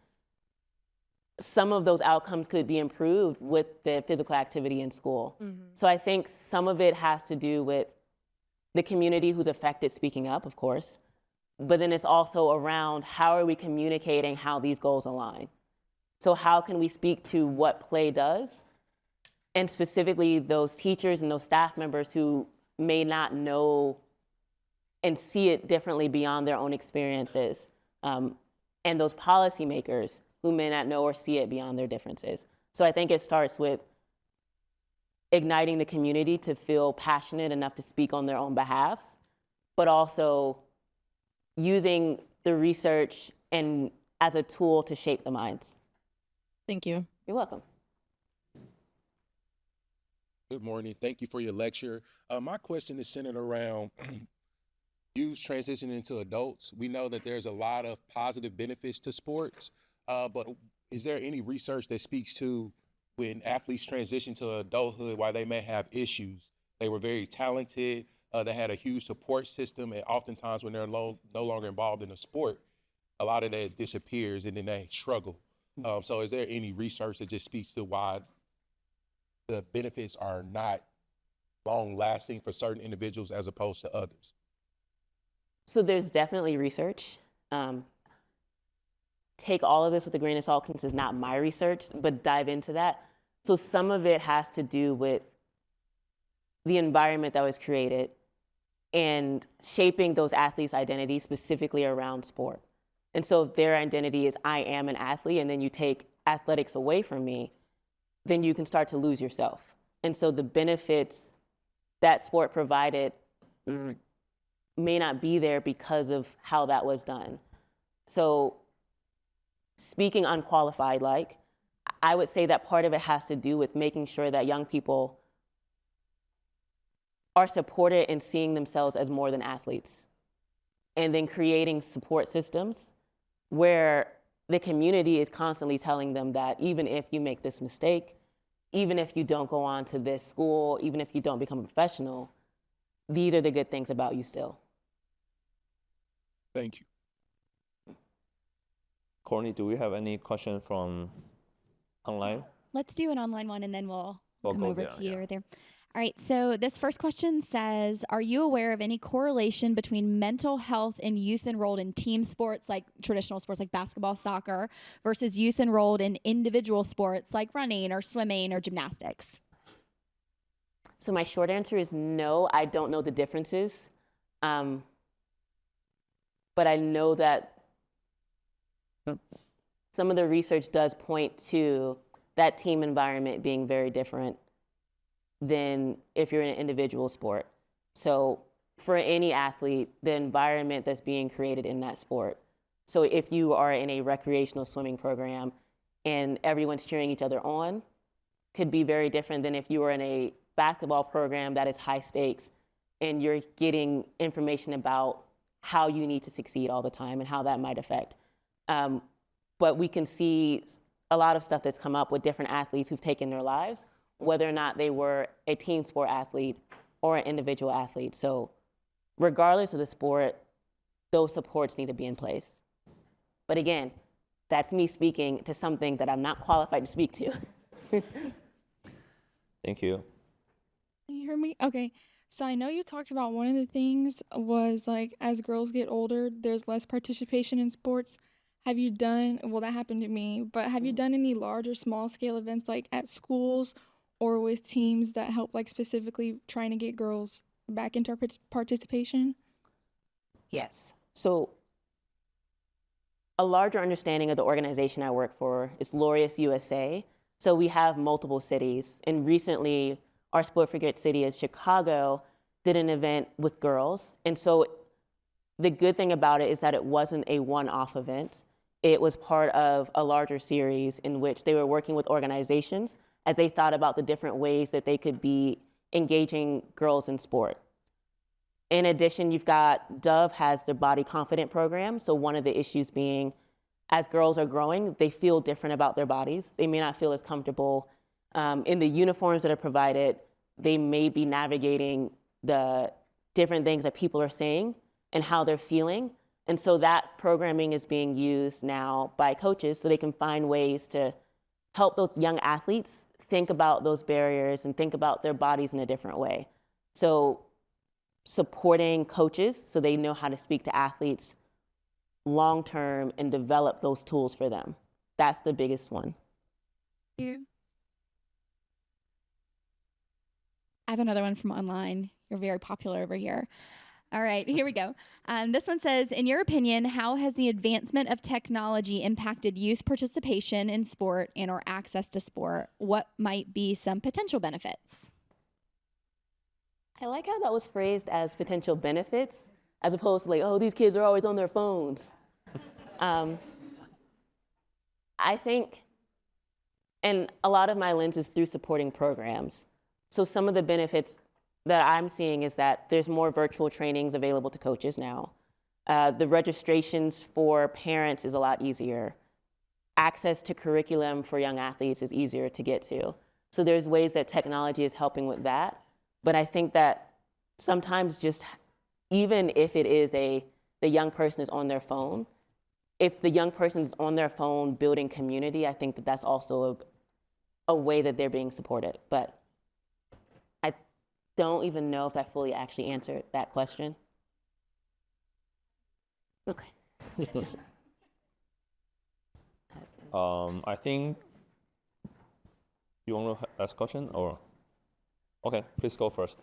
some of those outcomes could be improved with the physical activity in school. Mm-hmm. So I think some of it has to do with the community who's affected speaking up, of course, but then it's also around how are we communicating how these goals align? So how can we speak to what play does, and specifically those teachers and those staff members who may not know and see it differently beyond their own experiences, and those policymakers who may not know or see it beyond their differences. So I think it starts with igniting the community to feel passionate enough to speak on their own behalves, but also using the research and as a tool to shape the minds. Thank you. You're welcome. Good morning. Thank you for your lecture. My question is centered around youth transitioning into adults. We know that there's a lot of positive benefits to sports, but is there any research that speaks to when athletes transition to adulthood, why they may have issues? They were very talented, they had a huge support system, and oftentimes when they're no longer involved in the sport, a lot of that disappears and then they struggle. So is there any research that just speaks to why the benefits are not long lasting for certain individuals as opposed to others? So there's definitely research. Take all of this with a grain of salt since it's not my research, but dive into that. So some of it has to do with the environment that was created and shaping those athletes' identities specifically around sport. And so if their identity is I am an athlete, and then you take athletics away from me, then you can start to lose yourself. And so the benefits that sport provided may not be there because of how that was done. So speaking unqualified, like, I would say that part of it has to do with making sure that young people are supported in seeing themselves as more than athletes, and then creating support systems where the community is constantly telling them that even if you make this mistake, even if you don't go on to this school, even if you don't become a professional, these are the good things about you still. Thank you. Courtney, do we have any question from online? Let's do an online one, and then we'll come go over there, to you yeah. or there. All right, so this first question says, are you aware of any correlation between mental health in youth enrolled in team sports, like traditional sports like basketball, soccer, versus youth enrolled in individual sports like running or swimming or gymnastics? So my short answer is no, I don't know the differences. But I know that some of the research does point to that team environment being very different than if you're in an individual sport. So for any athlete, the environment that's being created in that sport. So if you are in a recreational swimming program and everyone's cheering each other on, could be very different than if you were in a basketball program that is high stakes and you're getting information about how you need to succeed all the time and how that might affect. But we can see a lot of stuff that's come up with different athletes who've taken their lives, whether or not they were a team sport athlete or an individual athlete. So regardless of the sport, those supports need to be in place. But again, that's me speaking to something that I'm not qualified to speak to. Thank you. Can you hear me? Okay. So I know you talked about one of the things was like as girls get older, there's less participation in sports. Have you done, well, that happened to me, but have you done any large or small scale events like at schools or with teams that help like specifically trying to get girls back into participation? Yes. So a larger understanding of the organization I work for is Laureus USA. So we have multiple cities, and recently our Sport for Good city is Chicago did an event with girls. And so the good thing about it is that it wasn't a one-off event. It was part of a larger series in which they were working with organizations as they thought about the different ways that they could be engaging girls in sport. In addition, you've got Dove has their Body Confident program. So one of the issues being, as girls are growing, they feel different about their bodies. They may not feel as comfortable in the uniforms that are provided. They may be navigating the different things that people are saying and how they're feeling. And so that programming is being used now by coaches so they can find ways to help those young athletes think about those barriers and think about their bodies in a different way. So supporting coaches so they know how to speak to athletes long-term and develop those tools for them. That's the biggest one. You. I have another one from online. You're very popular over here. All right, here we go. This one says, in your opinion, how has the advancement of technology impacted youth participation in sport and or access to sport? What might be some potential benefits? I like how that was phrased as potential benefits, as opposed to like, oh, these kids are always on their phones. I think, and a lot of my lens is through supporting programs. So some of the benefits that I'm seeing is that there's more virtual trainings available to coaches now. The registrations for parents is a lot easier. Access to curriculum for young athletes is easier to get to. So there's ways that technology is helping with that. But I think that sometimes just, even if it is the young person is on their phone, if the young person is on their phone building community, I think that that's also a way that they're being supported. But I don't even know if that fully actually answered that question. Okay. I think you want to ask a question or? Okay, please go first.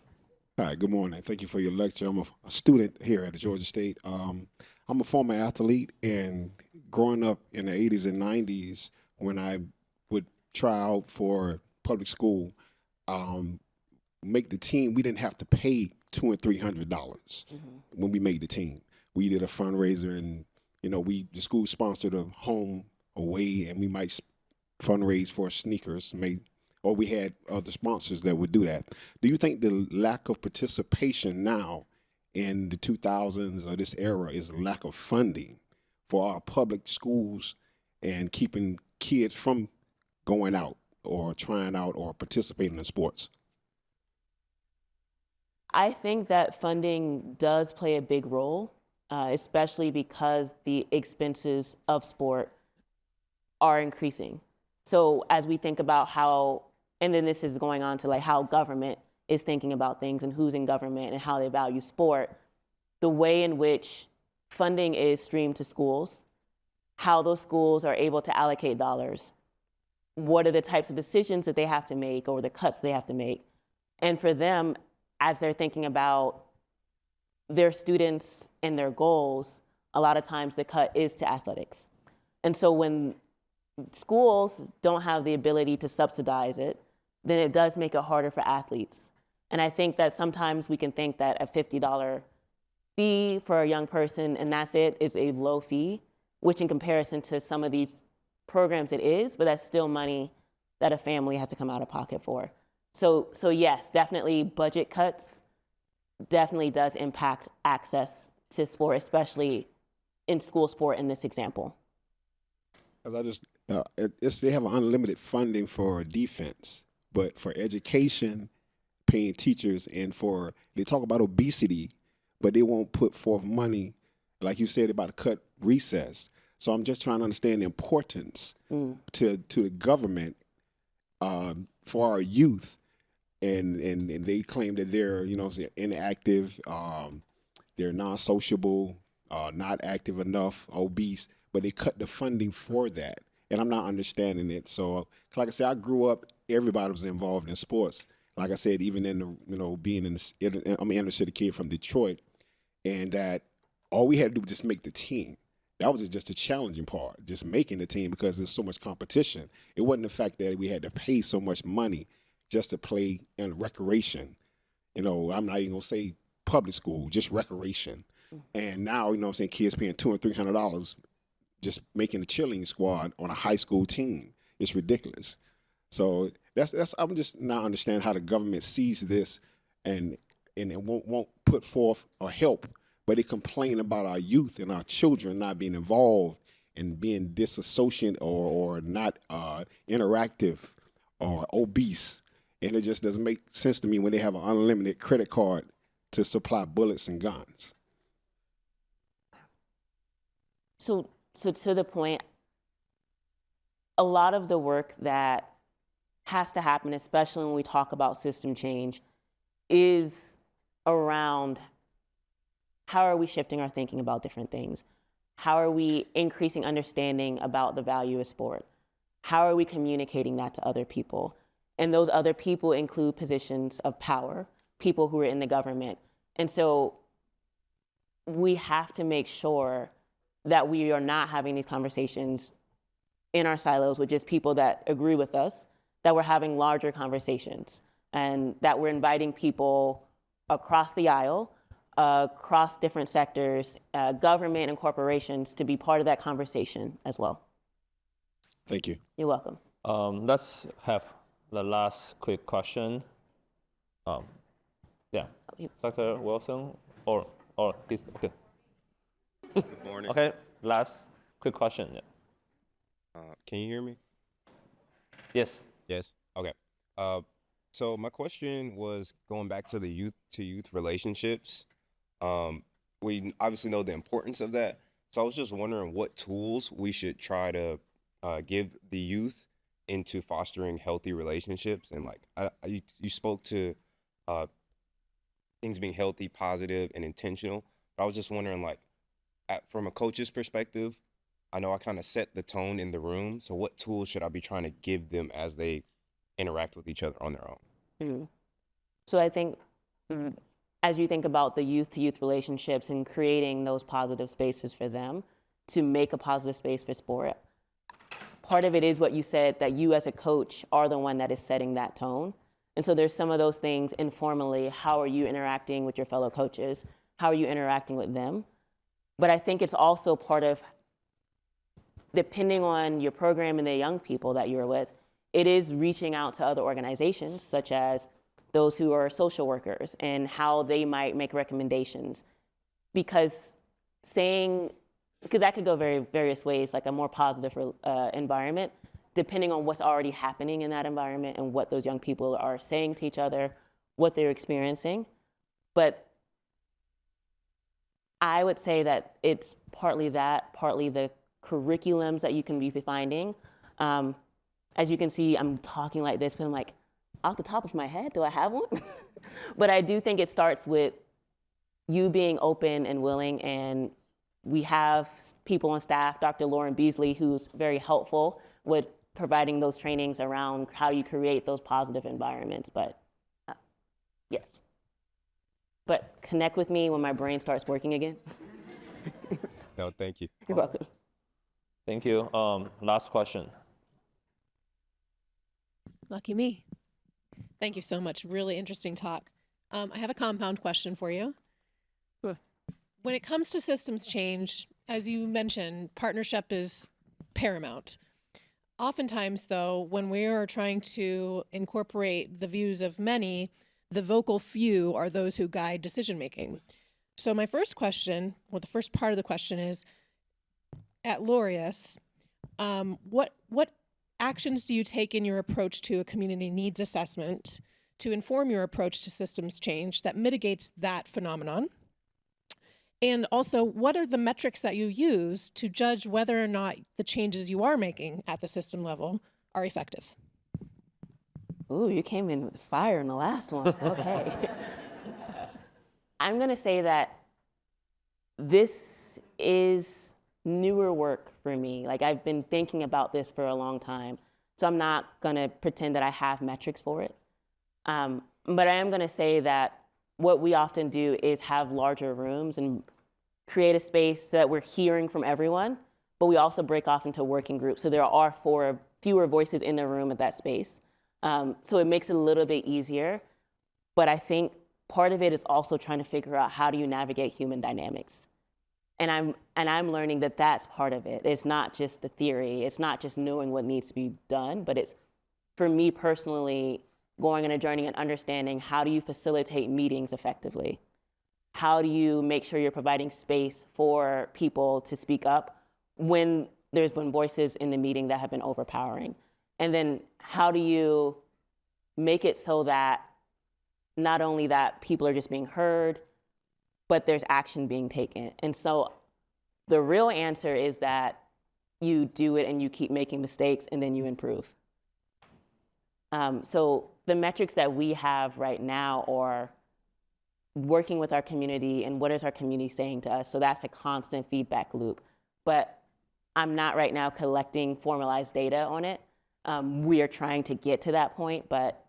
Hi, good morning. Thank you for your lecture. I'm a student here at Georgia State. I'm a former athlete, and growing up in the 80s and 90s, when I would try out for public school, make the team, we didn't have to pay $200 and $300 when we made the team. We did a fundraiser, and the school sponsored a home away, and we might fundraise for sneakers, or we had other sponsors that would do that. Do you think the lack of participation now in the 2000s or this era is a lack of funding for our public schools and keeping kids from going out or trying out or participating in sports? I think that funding does play a big role, especially because the expenses of sport are increasing. So as we think about how, and then this is going on to like how government is thinking about things and who's in government and how they value sport, the way in which funding is streamed to schools, how those schools are able to allocate dollars, what are the types of decisions that they have to make or the cuts they have to make. And for them, as they're thinking about their students and their goals, a lot of times the cut is to athletics. And so when schools don't have the ability to subsidize it, then it does make it harder for athletes. And I think that sometimes we can think that a $50 fee for a young person and that's it is a low fee, which in comparison to some of these programs it is, but that's still money that a family has to come out of pocket for. So yes, definitely budget cuts definitely does impact access to sport, especially in school sport in this example. Because they have unlimited funding for defense, but for education, paying teachers, and they talk about obesity, but they won't put forth money, like you said, about to cut recess. So I'm just trying to understand the importance to the government for our youth, and they claim that they're inactive, they're non-sociable, not active enough, obese, but they cut the funding for that. And I'm not understanding it. So, like I said, I grew up, everybody was involved in sports. Like I said, even in being I'm an inner city kid from Detroit, and that all we had to do was just make the team. That was just a challenging part, just making the team, because there's so much competition. It wasn't the fact that we had to pay so much money just to play in recreation. I'm not even gonna say public school, just recreation. And now, kids paying $200 and $300 just making a cheerleading squad on a high school team. It's ridiculous. So I'm just not understanding how the government sees this and it won't put forth or help, but they complain about our youth and our children not being involved and being disassociated or not interactive or obese. And it just doesn't make sense to me when they have an unlimited credit card to supply bullets and guns. So to the point, a lot of the work that has to happen, especially when we talk about system change, is around how are we shifting our thinking about different things? How are we increasing understanding about the value of sport? How are we communicating that to other people? And those other people include positions of power, people who are in the government. And so we have to make sure that we are not having these conversations in our silos with just people that agree with us, that we're having larger conversations, and that we're inviting people across the aisle, across different sectors, government and corporations to be part of that conversation as well. Thank you. You're welcome. Let's have the last quick question. Yeah, Dr. Wilson, or please, okay. Good morning. Okay, last quick question. Yeah. Can you hear me? Yes. Yes. Okay. So my question was going back to the youth-to-youth relationships. We obviously know the importance of that. So I was just wondering what tools we should try to give the youth into fostering healthy relationships. And like you spoke to things being healthy, positive, and intentional. But I was just wondering, like, from a coach's perspective, I know I kind of set the tone in the room. So what tools should I be trying to give them as they interact with each other on their own? So I think as you think about the youth-to-youth relationships and creating those positive spaces for them to make a positive space for sport, part of it is what you said, that you as a coach are the one that is setting that tone. And so there's some of those things informally. How are you interacting with your fellow coaches? How are you interacting with them? But I think it's also part of, depending on your program and the young people that you're with, it is reaching out to other organizations, such as those who are social workers, and how they might make recommendations. Because that could go various ways, like a more positive environment, depending on what's already happening in that environment and what those young people are saying to each other, what they're experiencing. But I would say that it's partly that, partly the curriculums that you can be finding. As you can see, I'm talking like this, but I'm like, off the top of my head, do I have one? But I do think it starts with you being open and willing, and we have people on staff, Dr. Lauren Beasley, who's very helpful with providing those trainings around how you create those positive environments. But yes. But connect with me when my brain starts working again. No, thank you. You're welcome. Thank you. Last question. Lucky me. Thank you so much. Really interesting talk. I have a compound question for you. When it comes to systems change, as you mentioned, partnership is paramount. Oftentimes, though, when we are trying to incorporate the views of many, the vocal few are those who guide decision making. So my first question, well, the first part of the question is, at Laureus, what actions do you take in your approach to a community needs assessment to inform your approach to systems change that mitigates that phenomenon? And also, what are the metrics that you use to judge whether or not the changes you are making at the system level are effective? Ooh, you came in with fire in the last one. Okay. I'm going to say that this is newer work for me. Like, I've been thinking about this for a long time, so I'm not going to pretend that I have metrics for it. But I am going to say that what we often do is have larger rooms and create a space that we're hearing from everyone, but we also break off into working groups. So there are fewer voices in the room at that space. So it makes it a little bit easier. But I think part of it is also trying to figure out, how do you navigate human dynamics? And I'm learning that that's part of it. It's not just the theory. It's not just knowing what needs to be done, but it's, for me personally, going on a journey and understanding, how do you facilitate meetings effectively? How do you make sure you're providing space for people to speak up when there's been voices in the meeting that have been overpowering? And then how do you make it so that not only that people are just being heard, but there's action being taken? And so the real answer is that you do it and you keep making mistakes and then you improve. So the metrics that we have right now are working with our community and what is our community saying to us. So that's a constant feedback loop. But I'm not right now collecting formalized data on it. We are trying to get to that point, but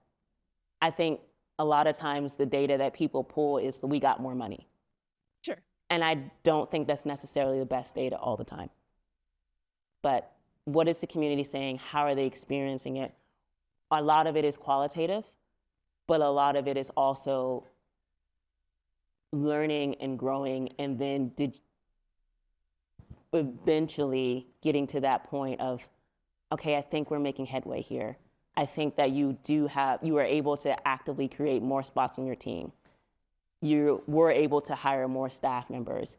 I think a lot of times the data that people pull is we got more money. Sure. And I don't think that's necessarily the best data all the time. But what is the community saying? How are they experiencing it? A lot of it is qualitative, but a lot of it is also learning and growing, and then eventually getting to that point of, okay, I think we're making headway here. I think that you are able to actively create more spots on your team. You were able to hire more staff members.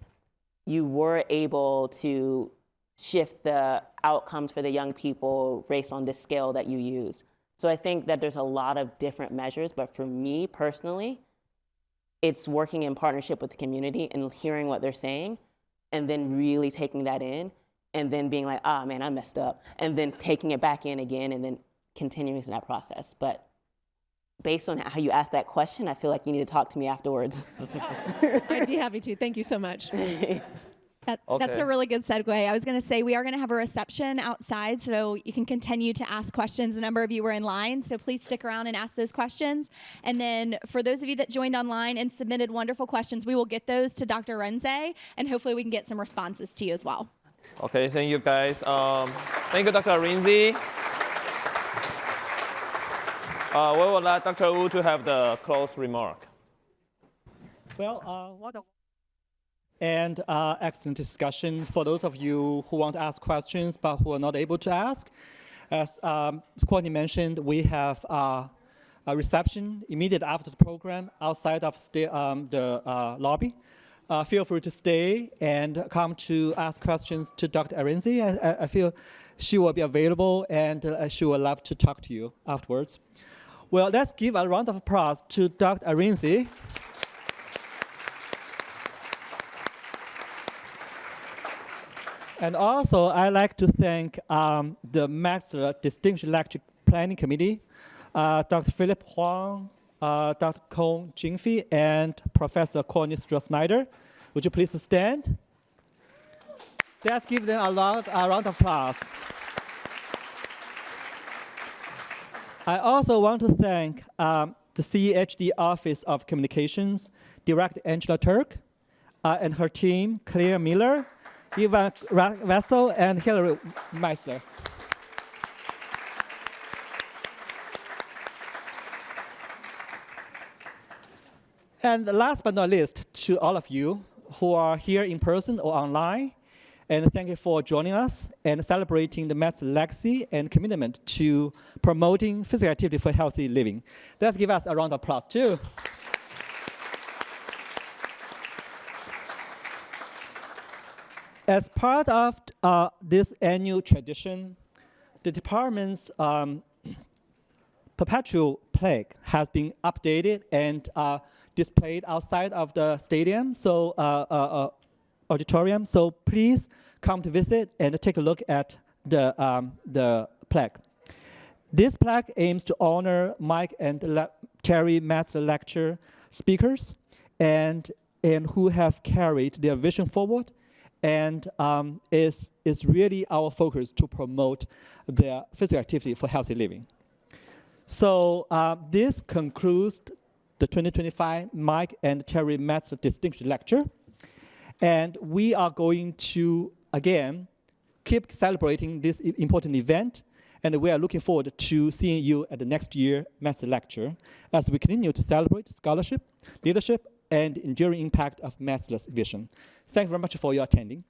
You were able to shift the outcomes for the young people based on the scale that you use. So I think that there's a lot of different measures, but for me personally, it's working in partnership with the community and hearing what they're saying, and then really taking that in, and then being like, ah, man, I messed up, and then taking it back in again, and then continuing that process. But based on how you asked that question, I feel like you need to talk to me afterwards. I'd be happy to. Thank you so much. That's Okay. a really good segue. I was going to say we are going to have a reception outside, so you can continue to ask questions. A number of you were in line, so please stick around and ask those questions. And then for those of you that joined online and submitted wonderful questions, we will get those to Dr. Renze, and hopefully we can get some responses to you as well. Okay, thank you guys. Thank you, Dr. Rinzi. We would like Dr. Wu to have the close remark. Well, what a and excellent discussion. For those of you who want to ask questions but who are not able to ask, as Courtney mentioned, we have a reception immediately after the program outside of the lobby. Feel free to stay and come to ask questions to Dr. Arinzi. I feel she will be available and she will love to talk to you afterwards. Well, let's give a round of applause to Dr. Arinzi. And also, I'd like to thank the Maxler Distinguished Lecture Planning Committee, Dr. Philip Huang, Dr. Kong Jingfi, and Professor Courtney Stroh-Snyder. Would you please stand? Let's give them a round of applause. I also want to thank the CEHD Office of Communications, Director Angela Turk, and her team, Claire Miller, Ivan Vessel, and Hilary Meisler. And last but not least, to all of you who are here in person or online, and thank you for joining us and celebrating the Mets legacy and commitment to promoting physical activity for healthy living. Let's give us a round of applause too. As part of this annual tradition, the department's perpetual plaque has been updated and displayed outside of the stadium, so auditorium. So please come to visit and take a look at the plaque. This plaque aims to honor Mike and Terry Metzler lecture speakers and who have carried their vision forward, and is really our focus to promote the physical activity for healthy living. So this concludes the 2025 Mike and Terry Metzler Distinguished Lecture. And we are going to, again, keep celebrating this important event. And we are looking forward to seeing you at the next year Metzler Lecture as we continue to celebrate scholarship, leadership, and enduring impact of Metzler's vision. Thanks very much for your attending.